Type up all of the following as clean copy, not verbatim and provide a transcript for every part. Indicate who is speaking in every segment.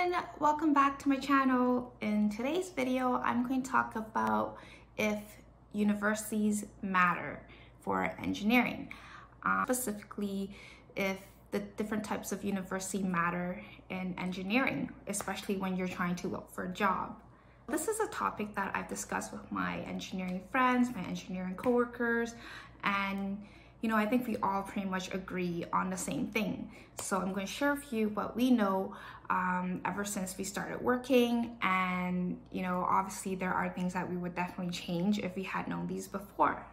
Speaker 1: everyone, welcome back to my channel. In today's video, I'm going to talk about if universities matter for engineering. Specifically, if the different types of university matter in engineering, especially when you're trying to look for a job. This is a topic that I've discussed with my engineering friends, my engineering coworkers, and I think we all pretty much agree on the same thing. So I'm going to share with you what we know ever since we started working. And, obviously there are things that we would definitely change if we had known these before.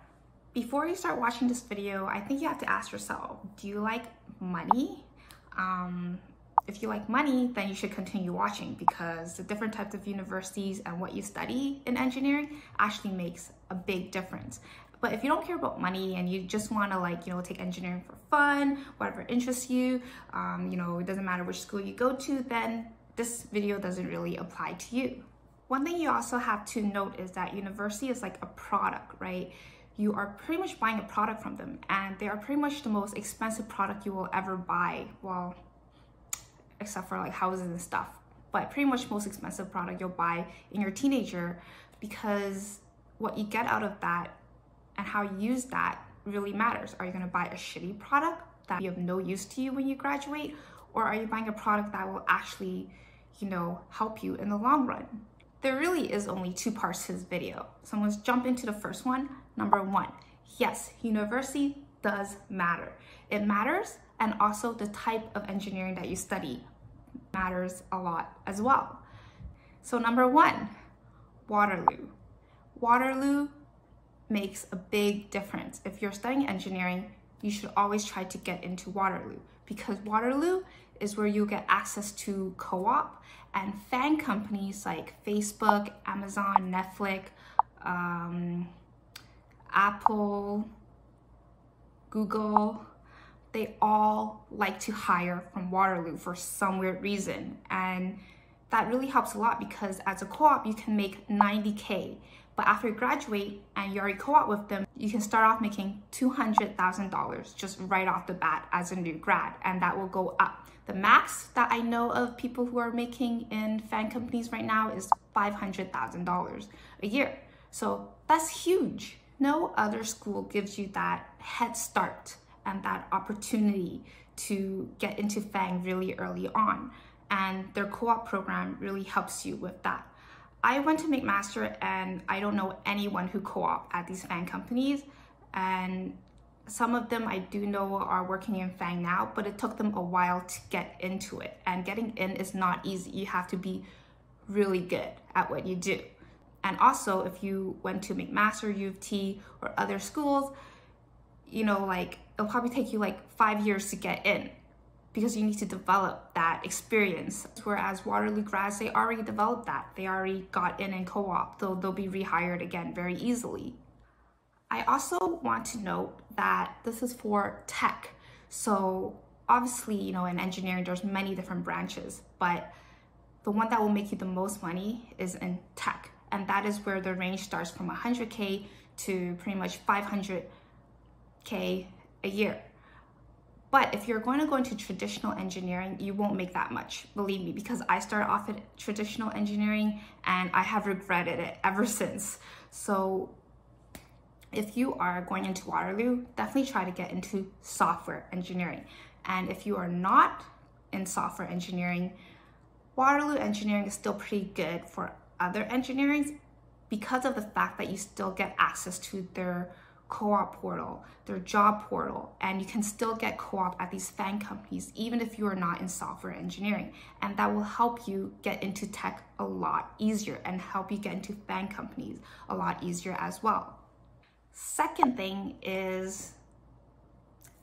Speaker 1: Before you start watching this video, I think you have to ask yourself, do you like money? If you like money, then you should continue watching, because the different types of universities and what you study in engineering actually makes a big difference. But if you don't care about money and you just want to take engineering for fun, whatever interests you, it doesn't matter which school you go to, then this video doesn't really apply to you. One thing you also have to note is that university is like a product, right? You are pretty much buying a product from them, and they are pretty much the most expensive product you will ever buy. Well, except for like houses and stuff, but pretty much most expensive product you'll buy in your teenager, because what you get out of that and how you use that really matters. Are you going to buy a shitty product that be of no use to you when you graduate, or are you buying a product that will actually, help you in the long run? There really is only two parts to this video, so let's jump into the first one. Number one, yes, university does matter. It matters, and also the type of engineering that you study matters a lot as well. So number one, Waterloo. Waterloo makes a big difference. If you're studying engineering, you should always try to get into Waterloo, because Waterloo is where you get access to co-op and FAANG companies like Facebook, Amazon, Netflix, Apple, Google. They all like to hire from Waterloo for some weird reason. And that really helps a lot, because as a co-op, you can make $90K. But after you graduate and you already co-op with them, you can start off making $200,000 just right off the bat as a new grad, and that will go up. The max that I know of people who are making in FAANG companies right now is $500,000 a year. So that's huge. No other school gives you that head start and that opportunity to get into FAANG really early on. And their co-op program really helps you with that. I went to McMaster, and I don't know anyone who co-op at these FAANG companies. And some of them I do know are working in FAANG now, but it took them a while to get into it. And getting in is not easy. You have to be really good at what you do. And also, if you went to McMaster, U of T, or other schools, it'll probably take you 5 years to get in, because you need to develop that experience. Whereas Waterloo grads, they already developed that. They already got in co-op, so they'll be rehired again very easily. I also want to note that this is for tech. So obviously, in engineering, there's many different branches, but the one that will make you the most money is in tech. And that is where the range starts from 100K to pretty much 500K a year. But if you're going to go into traditional engineering, you won't make that much, believe me, because I started off at traditional engineering and I have regretted it ever since. So if you are going into Waterloo, definitely try to get into software engineering. And if you are not in software engineering, Waterloo engineering is still pretty good for other engineerings, because of the fact that you still get access to their co-op portal, their job portal, and you can still get co-op at these FAANG companies even if you are not in software engineering, and that will help you get into tech a lot easier and help you get into FAANG companies a lot easier as well. Second thing is,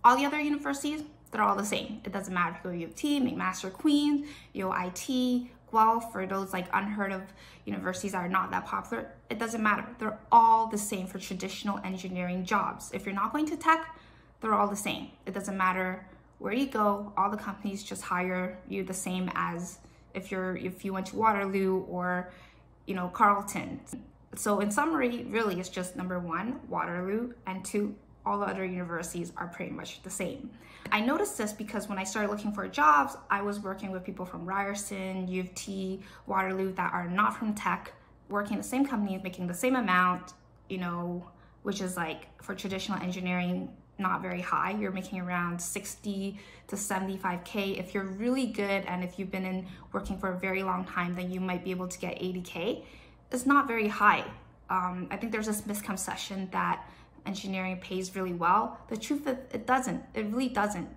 Speaker 1: all the other universities, they're all the same. It doesn't matter if you go to U of T, McMaster, Queens, UIT, Guelph, for those unheard of universities that are not that popular, it doesn't matter. They're all the same for traditional engineering jobs. If you're not going to tech, they're all the same. It doesn't matter where you go. All the companies just hire you the same as if you went to Waterloo or Carleton. So in summary, really, it's just number one, Waterloo, and two, all the other universities are pretty much the same. I noticed this because when I started looking for jobs, I was working with people from Ryerson, U of T, Waterloo that are not from tech, working in the same company, making the same amount, you know, which is like for traditional engineering, not very high. You're making around 60 to 75K. If you're really good and if you've been working for a very long time, then you might be able to get 80K. It's not very high. I think there's this misconception that engineering pays really well. The truth is it doesn't. It really doesn't.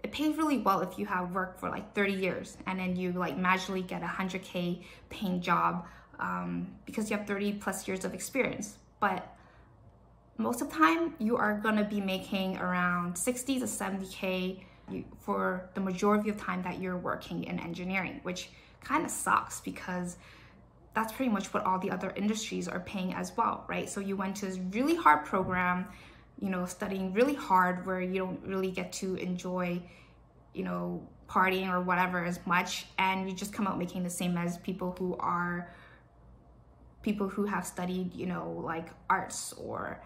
Speaker 1: It pays really well if you have worked for like 30 years and then you like magically get a 100K paying job because you have 30 plus years of experience. But most of the time you are gonna be making around 60 to 70K for the majority of the time that you're working in engineering, which kind of sucks because that's pretty much what all the other industries are paying as well, right? So you went to this really hard program, you know, studying really hard where you don't really get to enjoy, you know, partying or whatever as much, and you just come out making the same as people who have studied, you know, like arts, or,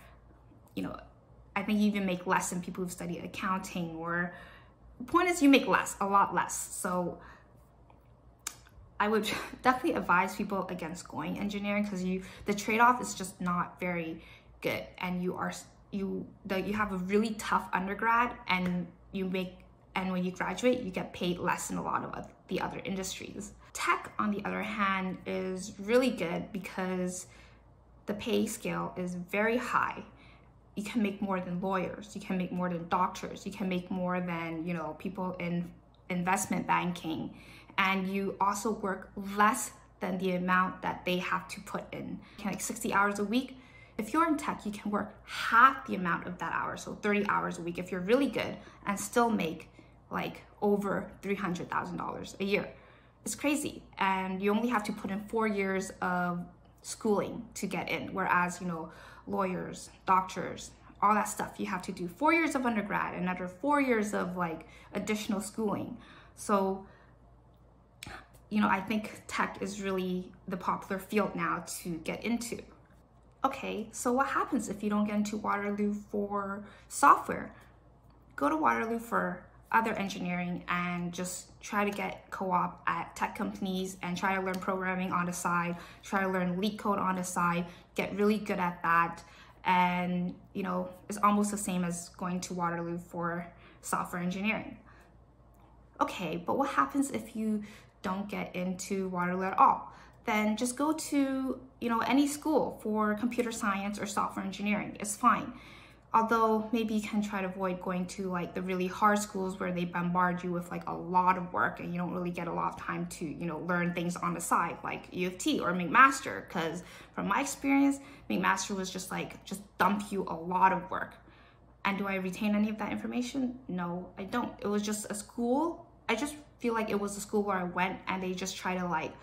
Speaker 1: you know, I think you even make less than people who've studied accounting, or the point is you make less, a lot less. So I would definitely advise people against going engineering because the trade-off is just not very good, and you have a really tough undergrad, and when you graduate you get paid less than a lot of the other industries. Tech, on the other hand, is really good because the pay scale is very high. You can make more than lawyers, you can make more than doctors, you can make more than, you know, people in investment banking, and you also work less than the amount that they have to put in. Like 60 hours a week. If you're in tech, you can work half the amount of that hour, so 30 hours a week if you're really good, and still make like over $300,000 a year. It's crazy, and you only have to put in 4 years of schooling to get in, whereas, you know, lawyers, doctors, all that stuff, you have to do 4 years of undergrad, another 4 years of like additional schooling. So, you know, I think tech is really the popular field now to get into. Okay, so what happens if you don't get into Waterloo for software? Go to Waterloo for other engineering and just try to get co-op at tech companies and try to learn programming on the side, try to learn LeetCode on the side, get really good at that. And, you know, it's almost the same as going to Waterloo for software engineering. Okay, but what happens if you don't get into Waterloo at all? Then just go to, you know, any school for computer science or software engineering. It's fine. Although maybe you can try to avoid going to like the really hard schools where they bombard you with like a lot of work and you don't really get a lot of time to, you know, learn things on the side, like U of T or McMaster. Because from my experience, McMaster was just dump you a lot of work. And do I retain any of that information? No, I don't. It was just a school. I just feel like it was a school where I went and they just try to like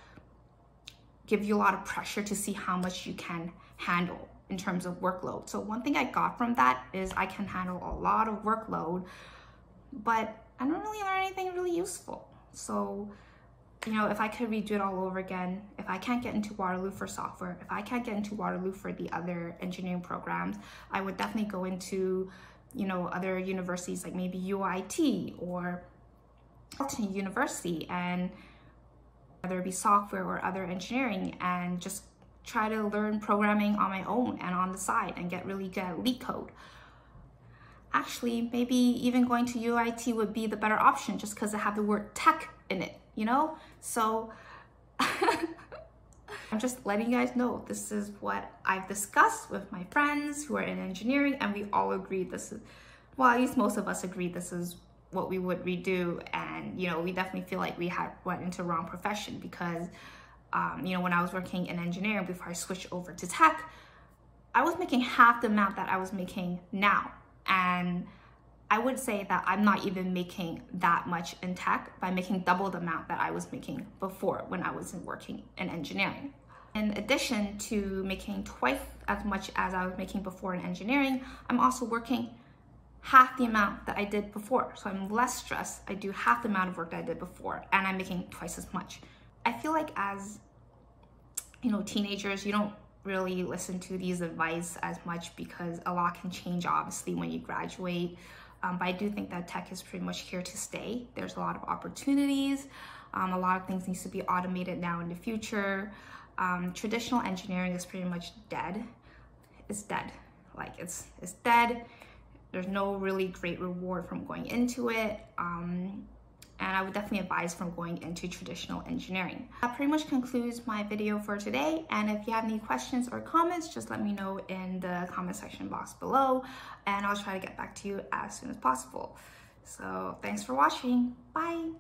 Speaker 1: give you a lot of pressure to see how much you can handle in terms of workload. So one thing I got from that is I can handle a lot of workload, but I don't really learn anything really useful. So, you know, if I could redo it all over again, if I can't get into Waterloo for software, if I can't get into Waterloo for the other engineering programs, I would definitely go into, you know, other universities like maybe UIT or Alternate University, and whether it be software or other engineering, and just try to learn programming on my own and on the side and get really good at LeetCode. Actually, maybe even going to UIT would be the better option just because they have the word tech in it, you know? So I'm just letting you guys know this is what I've discussent with my friends who are in engineering, and we all agree this is, well, at least most of us agree this is what we would redo. And, you know, we definitely feel like we went into the wrong profession because you know, when I was working in engineering before I switched over to tech, I was making half the amount that I was making now. And I would say that I'm not even making that much in tech by making double the amount that I was making before when I wasn't working in engineering. In addition to making twice as much as I was making before in engineering, I'm also working half the amount that I did before. So I'm less stressed. I do half the amount of work that I did before, and I'm making twice as much. I feel like as, you know, teenagers, you don't really listen to these advice as much because a lot can change obviously when you graduate. But I do think that tech is pretty much here to stay. There's a lot of opportunities. A lot of things needs to be automated now in the future. Traditional engineering is pretty much dead. It's dead. Like it's dead. There's no really great reward from going into it. And I would definitely advise from going into traditional engineering. That pretty much concludes my video for today. And if you have any questions or comments, just let me know in the comment section box below, and I'll try to get back to you as soon as possible. So thanks for watching. Bye.